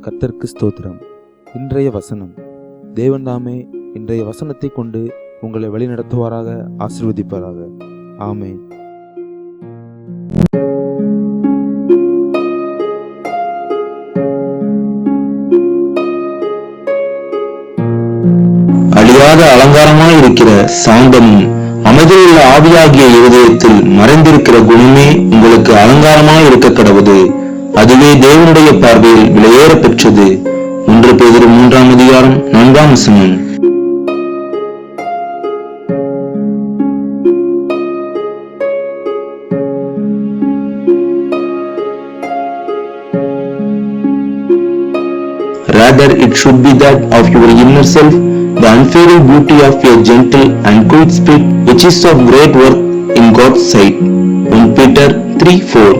கர்த்தருக்கு ஸ்தோத்திரம். இன்றைய வசனம். தேவன் தாமே இன்றைய வசனத்தை கொண்டு உங்களை வழிநடத்துவாராக, ஆசீர்வதிப்பாராக. ஆமென். அழியாத அலங்காரமாய் இருக்கிற சாந்தமும் அமைதியுள்ள ஆவியாகிய இருதயத்தில் மறைந்திருக்கிற குணமே உங்களுக்கு அலங்காரமாய் இருக்க கடவுது. அதுவே தேவனுடைய பார்வையில் விலையேற பெற்றது. 1 பேதுரு 3 அதிகாரம் 4 வசனம். Rather, it should be that of your inner self, the unfailing beauty of your gentle and quiet spirit, which is of great worth in God's sight. 1 Peter 3:4.